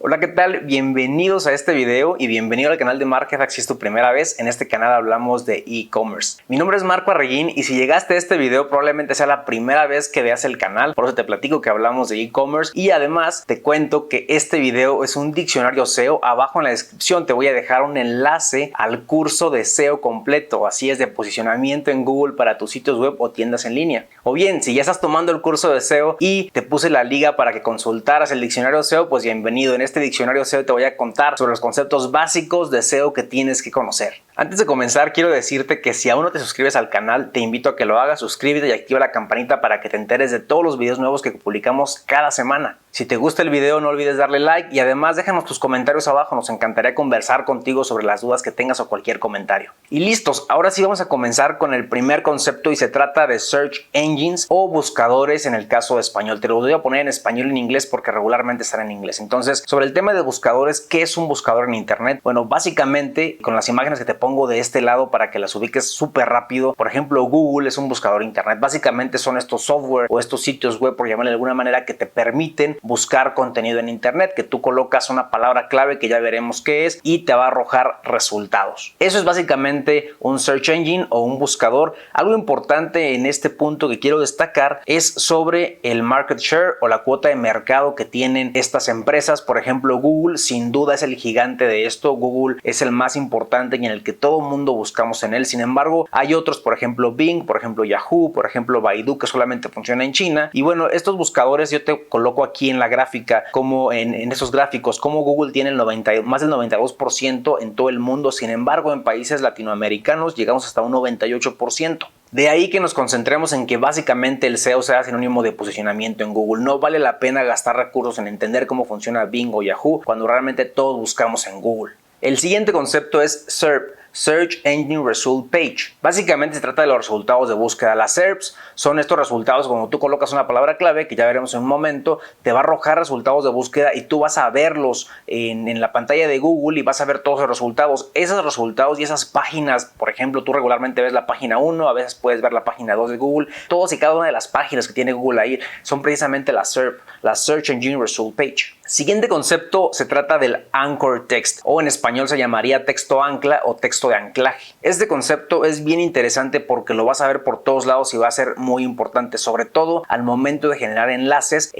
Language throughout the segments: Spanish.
Hola, ¿qué tal? Bienvenidos a este video y bienvenido al canal de MarketHack si es tu primera vez. En este canal hablamos de e-commerce. Mi nombre es Marco Arreguín y si llegaste a este video probablemente sea la primera vez que veas el canal. Por eso te platico que hablamos de e-commerce y además te cuento que este video es un diccionario SEO. Abajo en la descripción te voy a dejar un enlace al curso de SEO completo. Así es, de posicionamiento en Google para tus sitios web o tiendas en línea. O bien, si ya estás tomando el curso de SEO y te puse la liga para que consultaras el diccionario SEO, pues bienvenido. En este diccionario SEO te voy a contar sobre los conceptos básicos de SEO que tienes que conocer. Antes de comenzar, quiero decirte que si aún no te suscribes al canal, te invito a que lo hagas. Suscríbete y activa la campanita para que te enteres de todos los videos nuevos que publicamos cada semana. Si te gusta el video, no olvides darle like y además déjanos tus comentarios abajo. Nos encantaría conversar contigo sobre las dudas que tengas o cualquier comentario. Y listos, ahora sí vamos a comenzar con el primer concepto y se trata de Search Engines o buscadores en el caso de español. Te lo voy a poner en español y en inglés porque regularmente están en inglés. Entonces, sobre el tema de buscadores, ¿qué es un buscador en internet? Bueno, básicamente con las imágenes que te pongo de este lado para que las ubiques súper rápido. Por ejemplo, Google es un buscador de internet. Básicamente son estos software o estos sitios web, por llamarle de alguna manera, que te permiten buscar contenido en internet, que tú colocas una palabra clave que ya veremos qué es y te va a arrojar resultados. Eso es básicamente un search engine o un buscador. Algo importante en este punto que quiero destacar es sobre el market share o la cuota de mercado que tienen estas empresas. Por ejemplo, Google sin duda es el gigante de esto. Google es el más importante y en el que todo el mundo buscamos en él. Sin embargo, hay otros, por ejemplo Bing, por ejemplo Yahoo, por ejemplo Baidu, que solamente funciona en China. Y bueno, estos buscadores yo te coloco aquí en la gráfica, como en esos gráficos, como Google tiene más del 92% en todo el mundo. Sin embargo, en países latinoamericanos llegamos hasta un 98%. De ahí que nos concentremos en que básicamente el SEO sea sinónimo de posicionamiento en Google. No vale la pena gastar recursos en entender cómo funciona Bing o Yahoo cuando realmente todos buscamos en Google. El siguiente concepto es SERP. Search Engine Result Page. Básicamente se trata de los resultados de búsqueda. Las SERPs son estos resultados cuando tú colocas una palabra clave, que ya veremos en un momento, te va a arrojar resultados de búsqueda y tú vas a verlos en la pantalla de Google y vas a ver todos los resultados. Esos resultados y esas páginas, por ejemplo, tú regularmente ves la página 1, a veces puedes ver la página 2 de Google. Todos y cada una de las páginas que tiene Google ahí son precisamente las SERP, la Search Engine Result Page. Siguiente concepto se trata del Anchor Text, o en español se llamaría texto ancla o texto de anclaje. Este concepto es bien interesante porque lo vas a ver por todos lados y va a ser muy importante, sobre todo al momento de generar enlaces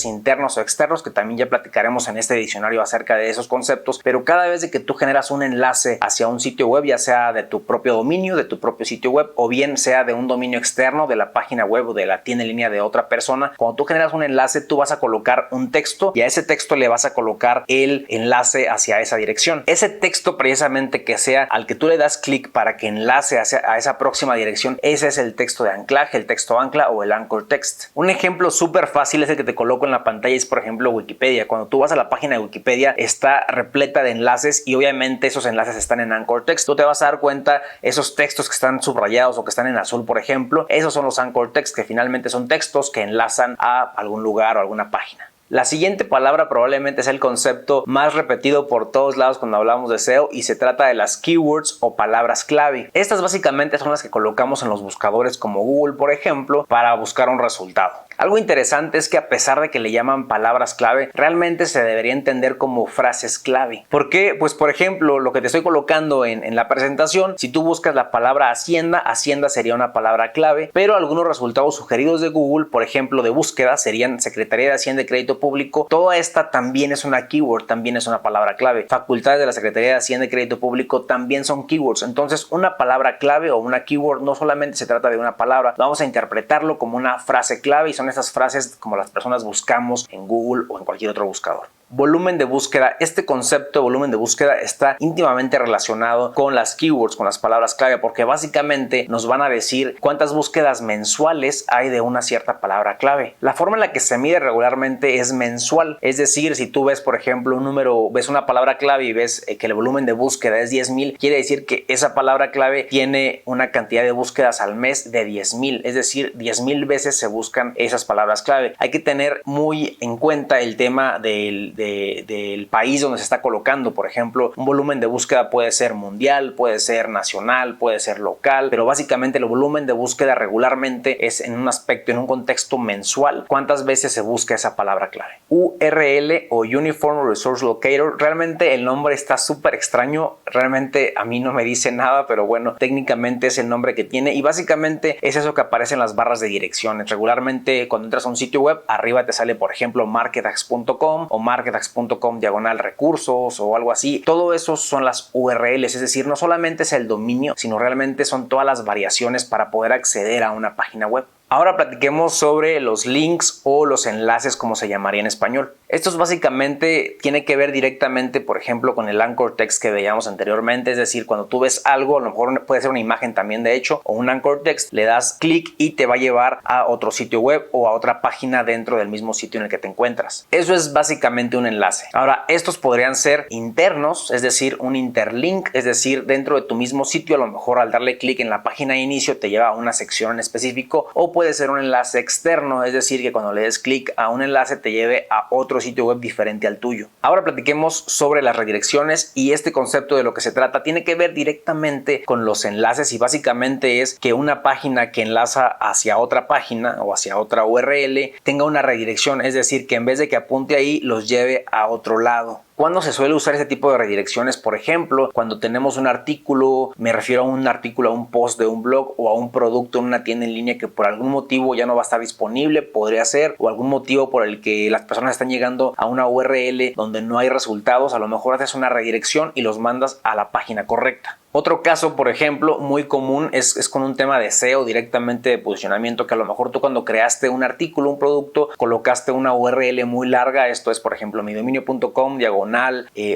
internos o externos, que también ya platicaremos en este diccionario acerca de esos conceptos. Pero cada vez que tú generas un enlace hacia un sitio web, ya sea de tu propio dominio, de tu propio sitio web, o bien sea de un dominio externo de la página web o de la tienda en línea de otra persona, cuando tú generas un enlace, tú vas a colocar un texto y a ese texto le vas a colocar el enlace hacia esa dirección. Ese texto precisamente que sea al que tú le das clic para que enlace a esa próxima dirección, ese es el texto de anclaje, el texto ancla o el anchor text. Un ejemplo súper fácil es el que te coloco en la pantalla, es por ejemplo Wikipedia. Cuando tú vas a la página de Wikipedia está repleta de enlaces y obviamente esos enlaces están en anchor text. Tú te vas a dar cuenta, esos textos que están subrayados o que están en azul, por ejemplo, esos son los anchor text, que finalmente son textos que enlazan a algún lugar o alguna página. La siguiente palabra probablemente es el concepto más repetido por todos lados cuando hablamos de SEO y se trata de las keywords o palabras clave. Estas básicamente son las que colocamos en los buscadores como Google, por ejemplo, para buscar un resultado. Algo interesante es que a pesar de que le llaman palabras clave, realmente se debería entender como frases clave. ¿Por qué? Pues por ejemplo, lo que te estoy colocando en la presentación, si tú buscas la palabra Hacienda, Hacienda sería una palabra clave, pero algunos resultados sugeridos de Google, por ejemplo de búsqueda, serían Secretaría de Hacienda y Crédito Público. Toda esta también es una keyword, también es una palabra clave. Facultades de la Secretaría de Hacienda y Crédito Público también son keywords. Entonces, una palabra clave o una keyword no solamente se trata de una palabra, vamos a interpretarlo como una frase clave y son esas frases como las personas buscamos en Google o en cualquier otro buscador. Volumen de búsqueda. Este concepto de volumen de búsqueda está íntimamente relacionado con las keywords, con las palabras clave, porque básicamente nos van a decir cuántas búsquedas mensuales hay de una cierta palabra clave. La forma en la que se mide regularmente es mensual, es decir, si tú ves por ejemplo un número, ves una palabra clave y ves que el volumen de búsqueda es 10,000, quiere decir que esa palabra clave tiene una cantidad de búsquedas al mes de 10,000, es decir, 10,000 veces se buscan esas palabras clave. Hay que tener muy en cuenta el tema del del país donde se está colocando. Por ejemplo, un volumen de búsqueda puede ser mundial, puede ser nacional, puede ser local, pero básicamente el volumen de búsqueda regularmente es en un aspecto, en un contexto mensual, cuántas veces se busca esa palabra clave. URL o Uniform Resource Locator, realmente el nombre está súper extraño, realmente a mí no me dice nada, pero bueno, técnicamente es el nombre que tiene y básicamente es eso que aparece en las barras de direcciones. Regularmente cuando entras a un sitio web, arriba te sale por ejemplo marketdax.com o marketdax.com/recursos o algo así. Todo eso son las URLs, es decir, no solamente es el dominio, sino realmente son todas las variaciones para poder acceder a una página web. Ahora platiquemos sobre los links o los enlaces, como se llamaría en español. Estos básicamente tiene que ver directamente, por ejemplo, con el anchor text que veíamos anteriormente, es decir, cuando tú ves algo, a lo mejor puede ser una imagen también de hecho, o un anchor text, le das clic y te va a llevar a otro sitio web o a otra página dentro del mismo sitio en el que te encuentras. Eso es básicamente un enlace. Ahora, estos podrían ser internos, es decir, un interlink, es decir, dentro de tu mismo sitio, a lo mejor al darle clic en la página de inicio te lleva a una sección en específico, o puede ser un enlace externo, es decir, que cuando le des clic a un enlace te lleve a otro sitio web diferente al tuyo. Ahora platiquemos sobre las redirecciones y este concepto de lo que se trata tiene que ver directamente con los enlaces y básicamente es que una página que enlaza hacia otra página o hacia otra URL tenga una redirección, es decir, que en vez de que apunte ahí los lleve a otro lado. ¿Cuándo se suele usar ese tipo de redirecciones? Por ejemplo, cuando tenemos un artículo, me refiero a un artículo, a un post de un blog o a un producto en una tienda en línea que por algún motivo ya no va a estar disponible, podría ser, o algún motivo por el que las personas están llegando a una URL donde no hay resultados, a lo mejor haces una redirección y los mandas a la página correcta. Otro caso, por ejemplo, muy común es con un tema de SEO, directamente de posicionamiento, que a lo mejor tú cuando creaste un artículo, un producto, colocaste una URL muy larga, esto es por ejemplo midominio.com,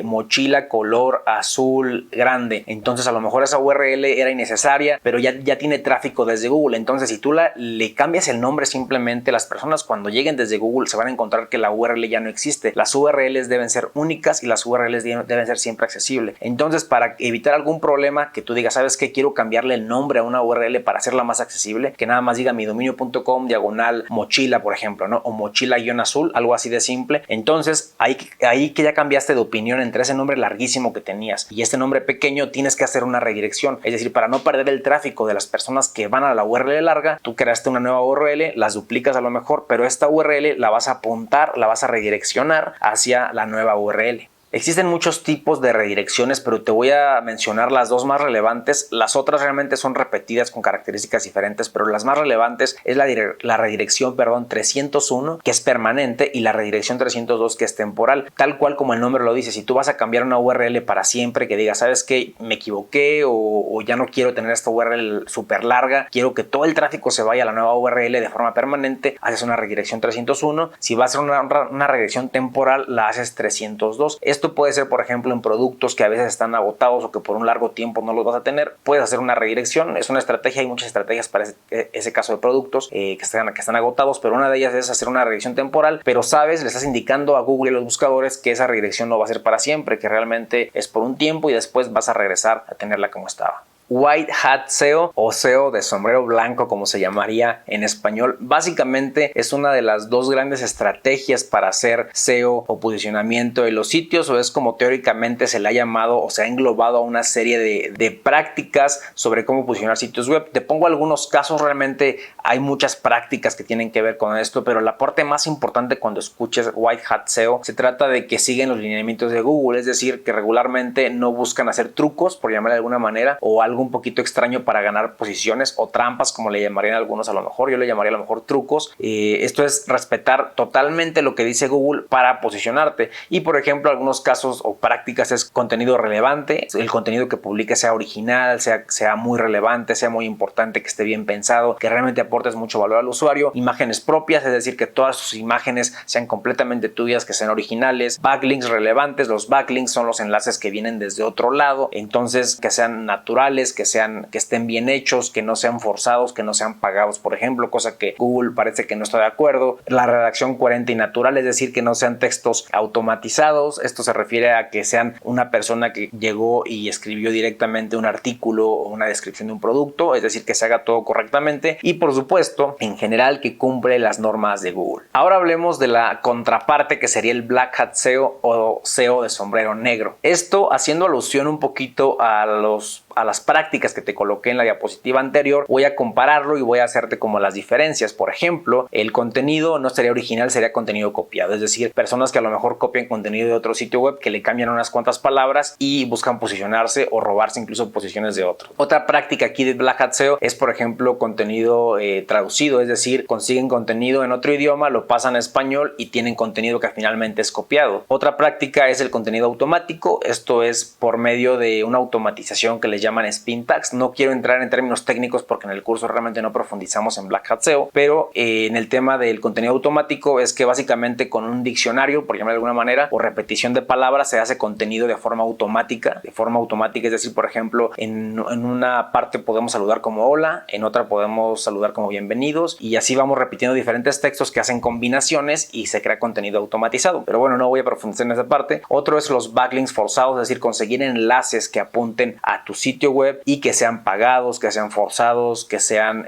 mochila color azul grande. Entonces a lo mejor esa URL era innecesaria, pero ya tiene tráfico desde Google. Entonces si tú le cambias el nombre, simplemente las personas cuando lleguen desde Google se van a encontrar que la URL ya no existe. Las URLs deben ser únicas y las URLs deben ser siempre accesibles. Entonces para evitar algún problema que tú digas, ¿sabes qué? Quiero cambiarle el nombre a una URL para hacerla más accesible, que nada más diga midominio.com mochila, por ejemplo, ¿no? O mochila-azul, algo así de simple. Entonces, ahí que ya cambiaste de opinión entre ese nombre larguísimo que tenías y este nombre pequeño, tienes que hacer una redirección. Es decir, para no perder el tráfico de las personas que van a la URL larga, tú creaste una nueva URL, las duplicas a lo mejor, pero esta URL la vas a apuntar, la vas a redireccionar hacia la nueva URL. Existen muchos tipos de redirecciones, pero te voy a mencionar las dos más relevantes. Las otras realmente son repetidas con características diferentes, pero las más relevantes es la redirección 301, que es permanente, y la redirección 302, que es temporal. Tal cual como el nombre lo dice, si tú vas a cambiar una URL para siempre, que digas, ¿sabes qué? Me equivoqué o ya no quiero tener esta URL súper larga, quiero que todo el tráfico se vaya a la nueva URL de forma permanente, haces una redirección 301. Si vas a hacer una redirección temporal, la haces 302. Esto puede ser, por ejemplo, en productos que a veces están agotados o que por un largo tiempo no los vas a tener. Puedes hacer una redirección. Es una estrategia. Hay muchas estrategias para ese caso de productos que están agotados, pero una de ellas es hacer una redirección temporal. Pero sabes, le estás indicando a Google y a los buscadores que esa redirección no va a ser para siempre, que realmente es por un tiempo y después vas a regresar a tenerla como estaba. White Hat SEO o SEO de sombrero blanco, como se llamaría en español, básicamente es una de las dos grandes estrategias para hacer SEO o posicionamiento de los sitios, o es como teóricamente se le ha llamado o se ha englobado a una serie de prácticas sobre cómo posicionar sitios web. Te pongo algunos casos, realmente hay muchas prácticas que tienen que ver con esto, pero la parte más importante cuando escuches White Hat SEO se trata de que siguen los lineamientos de Google, es decir, que regularmente no buscan hacer trucos, por llamarle de alguna manera, o algo un poquito extraño para ganar posiciones, o trampas como le llamarían algunos. A lo mejor yo le llamaría a lo mejor trucos. Esto es respetar totalmente lo que dice Google para posicionarte, y por ejemplo algunos casos o prácticas es contenido relevante, el contenido que publique sea original, sea muy relevante, sea muy importante, que esté bien pensado, que realmente aportes mucho valor al usuario. Imágenes propias, es decir, que todas sus imágenes sean completamente tuyas, que sean originales. Backlinks relevantes, los backlinks son los enlaces que vienen desde otro lado, entonces que sean naturales, originales, que estén bien hechos, que no sean forzados, que no sean pagados, por ejemplo, cosa que Google parece que no está de acuerdo. La redacción coherente y natural, es decir, que no sean textos automatizados. Esto se refiere a que sean una persona que llegó y escribió directamente un artículo o una descripción de un producto, es decir, que se haga todo correctamente y, por supuesto, en general, que cumple las normas de Google. Ahora hablemos de la contraparte, que sería el Black Hat SEO o SEO de sombrero negro. Esto haciendo alusión un poquito a las prácticas que te coloqué en la diapositiva anterior, voy a compararlo y voy a hacerte como las diferencias. Por ejemplo, el contenido no sería original, sería contenido copiado, es decir, personas que a lo mejor copian contenido de otro sitio web, que le cambian unas cuantas palabras y buscan posicionarse o robarse incluso posiciones de otro. Otra práctica aquí de Black Hat SEO es, por ejemplo, contenido traducido, es decir, consiguen contenido en otro idioma, lo pasan a español y tienen contenido que finalmente es copiado. Otra práctica es el contenido automático. Esto es por medio de una automatización que les llaman spin tags. No quiero entrar en términos técnicos porque en el curso realmente no profundizamos en Black Hat SEO, pero en el tema del contenido automático es que básicamente con un diccionario, por llamarlo de alguna manera, o repetición de palabras, se hace contenido de forma automática, es decir, por ejemplo, en una parte podemos saludar como hola, en otra podemos saludar como bienvenidos, y así vamos repitiendo diferentes textos que hacen combinaciones y se crea contenido automatizado. Pero bueno, no voy a profundizar en esa parte. Otro es los backlinks forzados, es decir, conseguir enlaces que apunten a tu sitio web y que sean pagados, que sean forzados, que sean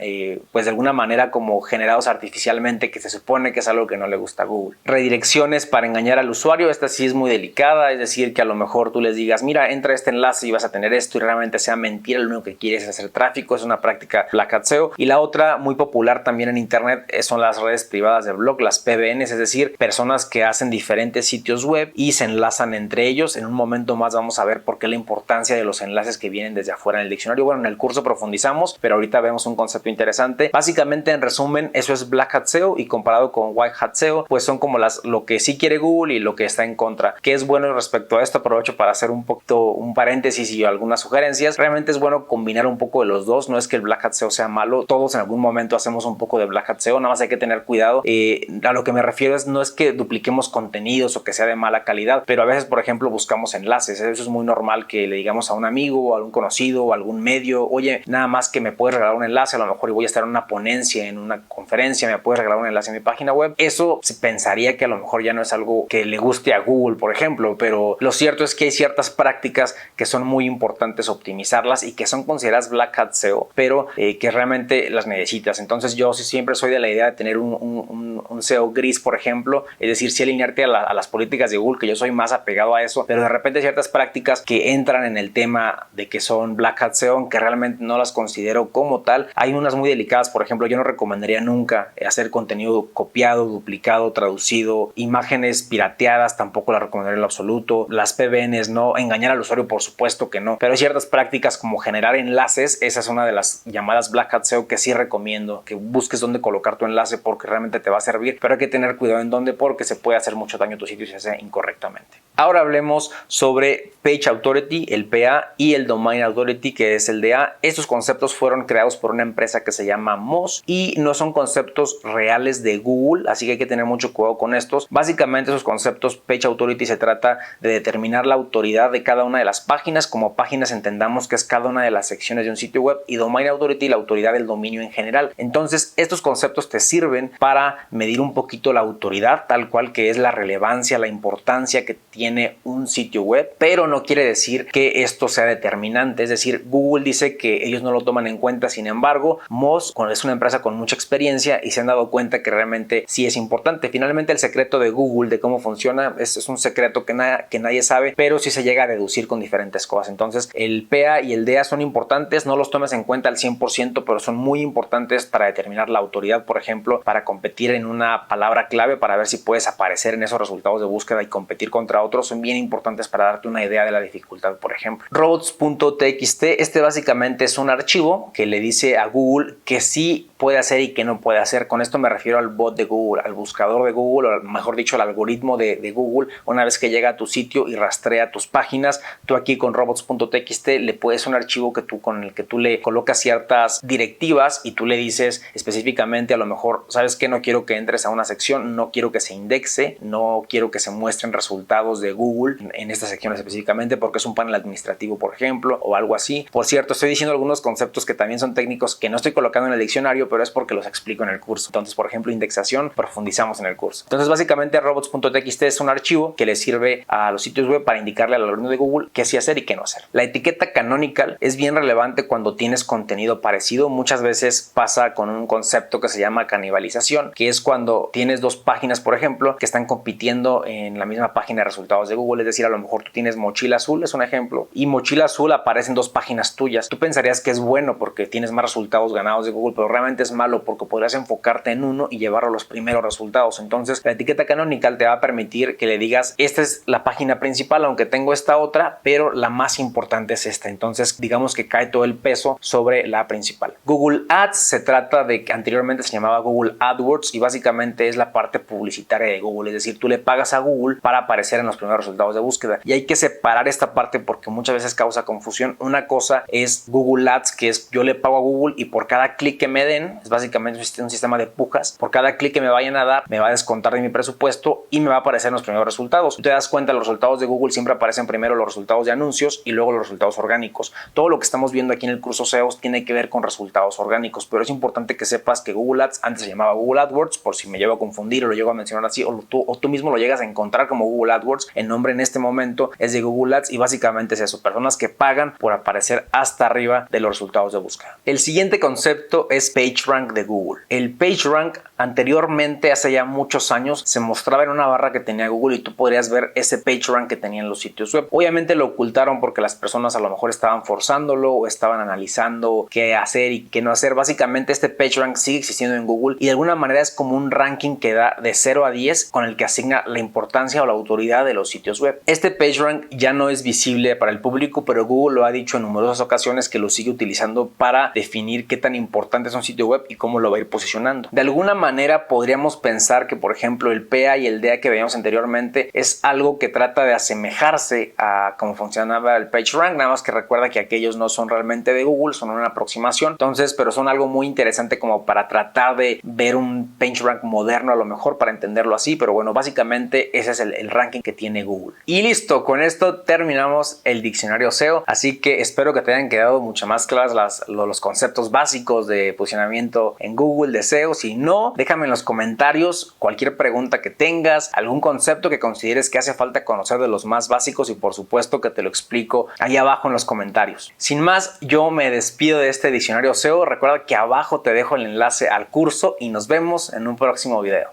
pues de alguna manera como generados artificialmente, que se supone que es algo que no le gusta a Google. Redirecciones para engañar al usuario, esta sí es muy delicada, es decir, que a lo mejor tú les digas, mira, entra a este enlace y vas a tener esto, y realmente sea mentira, lo único que quieres es hacer tráfico. Es una práctica Black Hat SEO. Y la otra muy popular también en internet son las redes privadas de blog, las PBNs, es decir, personas que hacen diferentes sitios web y se enlazan entre ellos. En un momento más vamos a ver por qué la importancia de los enlaces que vienen desde afuera en el diccionario. Bueno, en el curso profundizamos, pero ahorita vemos un concepto interesante. Básicamente, en resumen, eso es Black Hat SEO, y comparado con White Hat SEO, pues son como lo que sí quiere Google y lo que está en contra. ¿Qué es bueno respecto a esto? Aprovecho para hacer un poquito un paréntesis y algunas sugerencias. Realmente es bueno combinar un poco de los dos. No es que el Black Hat SEO sea malo, todos en algún momento hacemos un poco de Black Hat SEO, nada más hay que tener cuidado. A lo que me refiero no es que dupliquemos contenidos o que sea de mala calidad, pero a veces, por ejemplo, buscamos enlaces. Eso es muy normal que le digamos a un amigo o a un conocido o a algún medio, oye, nada más que me puedes regalar un enlace, a lo mejor voy a estar en una ponencia, en una conferencia, me puedes regalar un enlace en mi página web. Eso se pensaría que a lo mejor ya no es algo que le guste a Google, por ejemplo, pero lo cierto es que hay ciertas prácticas que son muy importantes optimizarlas y que son consideradas Black Hat SEO, pero que realmente las necesitas. Entonces yo siempre soy de la idea de tener un SEO gris, por ejemplo, es decir, sí alinearte a las políticas de Google, que yo soy más apegado a eso, pero de repente hay ciertas prácticas que entran en el tema de que son Black Hat SEO, aunque realmente no las considero como tal. Hay unas muy delicadas, por ejemplo, yo no recomendaría nunca hacer contenido copiado, duplicado, traducido, imágenes pirateadas, tampoco las recomendaría en lo absoluto. Las PBNs no, engañar al usuario, por supuesto que no, pero hay ciertas prácticas como generar enlaces. Esa es una de las llamadas Black Hat SEO que sí recomiendo que busques dónde colocar tu enlace, porque realmente te va a servir, pero hay que tener cuidado en dónde, porque se puede hacer mucho daño a tu sitio si se hace incorrectamente. Ahora hablemos sobre Page Authority, el PA, y el Domain Authority, que es el DA. Estos conceptos fueron creados por una empresa que se llama Moz y no son conceptos reales de Google, así que hay que tener mucho cuidado con estos. Básicamente esos conceptos, Page Authority, se trata de determinar la autoridad de cada una de las páginas. Como páginas entendamos que es cada una de las secciones de un sitio web, y Domain Authority, la autoridad del dominio en general. Entonces estos conceptos te sirven para medir un poquito la autoridad, tal cual, que es la relevancia, la importancia que tiene un sitio web, pero no quiere decir que esto sea determinante. Es decir, Google dice que ellos no lo toman en cuenta, sin embargo, Moz es una empresa con mucha experiencia y se han dado cuenta que realmente sí es importante. Finalmente, el secreto de Google, de cómo funciona, es un secreto que nadie sabe, pero sí se llega a deducir con diferentes cosas. Entonces, el PA y el DA son importantes, no los tomes en cuenta al 100%, pero son muy importantes para determinar la autoridad, por ejemplo, para competir en una palabra clave, para ver si puedes aparecer en esos resultados de búsqueda y competir contra otros. Son bien importantes para darte una idea de la dificultad, por ejemplo. Robots.txt, este básicamente es un archivo que le dice a Google que sí puede hacer y que no puede hacer. Con esto me refiero al bot de Google, al buscador de Google, o mejor dicho, al algoritmo de Google. Una vez que llega a tu sitio y rastrea tus páginas, tú aquí con robots.txt le puedes un archivo con el que tú le colocas ciertas directivas y tú le dices específicamente, a lo mejor, ¿sabes qué? No quiero que entres a una sección, no quiero que se indexe, no quiero que se muestren resultados resultados de Google en esta sección específicamente porque es un panel administrativo, por ejemplo, o algo así. Por cierto, estoy diciendo algunos conceptos que también son técnicos que no estoy colocando en el diccionario, pero es porque los explico en el curso. Entonces, por ejemplo, indexación, profundizamos en el curso. Entonces, básicamente robots.txt es un archivo que le sirve a los sitios web para indicarle al algoritmo de Google qué sí hacer y qué no hacer. La etiqueta canonical es bien relevante cuando tienes contenido parecido. Muchas veces pasa con un concepto que se llama canibalización, que es cuando tienes dos páginas, por ejemplo, que están compitiendo en la misma página de resultados de Google. Es decir, a lo mejor tú tienes mochila azul, es un ejemplo, y mochila azul aparece en dos páginas tuyas. Tú pensarías que es bueno porque tienes más resultados ganados de Google, pero realmente es malo porque podrías enfocarte en uno y llevarlo a los primeros resultados. Entonces, la etiqueta canonical te va a permitir que le digas, esta es la página principal, aunque tengo esta otra, pero la más importante es esta. Entonces, digamos que cae todo el peso sobre la principal. Google Ads se trata de que anteriormente se llamaba Google AdWords y básicamente es la parte publicitaria de Google. Es decir, tú le pagas a Google para aparecer en los primeros resultados de búsqueda. Y hay que separar esta parte porque muchas veces causa confusión. Una cosa es Google Ads, que es yo le pago a Google y por cada clic que me den, es básicamente un sistema de pujas, por cada clic que me vayan a dar, me va a descontar de mi presupuesto y me va a aparecer en los primeros resultados. Tú te das cuenta, los resultados de Google siempre aparecen primero los resultados de anuncios y luego los resultados orgánicos. Todo lo que estamos viendo aquí en el curso SEO tiene que ver con resultados orgánicos, pero es importante que sepas que Google Ads antes se llamaba Google AdWords, por si me llevo a confundir o lo llego a mencionar así, o tú mismo lo llegas a encontrar como Google AdWords. El nombre en este momento es de Google Ads y básicamente es eso, personas que pagan por aparecer hasta arriba de los resultados de búsqueda. El siguiente concepto es PageRank de Google. El PageRank anteriormente, hace ya muchos años, se mostraba en una barra que tenía Google y tú podrías ver ese PageRank que tenían los sitios web. Obviamente lo ocultaron porque las personas a lo mejor estaban forzándolo o estaban analizando qué hacer y qué no hacer. Básicamente este PageRank sigue existiendo en Google y de alguna manera es como un ranking que da de 0 a 10 con el que asigna la importancia o la autoridad de los sitios web. Este PageRank ya no es visible para el público, pero Google lo ha dicho en numerosas ocasiones que lo sigue utilizando para definir qué tan importante es un sitio web y cómo lo va a ir posicionando. De alguna manera podríamos pensar que, por ejemplo, el PA y el DA que veíamos anteriormente es algo que trata de asemejarse a cómo funcionaba el PageRank, nada más que recuerda que aquellos no son realmente de Google, son una aproximación. Entonces, pero son algo muy interesante como para tratar de ver un PageRank moderno a lo mejor para entenderlo así, pero bueno, básicamente ese es el ranking que tiene Google. Y listo, con esto terminamos el diccionario SEO, así que espero que te hayan quedado mucho más claras los conceptos básicos de posicionamiento en Google, de SEO. Si no, déjame en los comentarios cualquier pregunta que tengas, algún concepto que consideres que hace falta conocer de los más básicos y por supuesto que te lo explico ahí abajo en los comentarios. Sin más, yo me despido de este diccionario SEO. Recuerda que abajo te dejo el enlace al curso y nos vemos en un próximo video.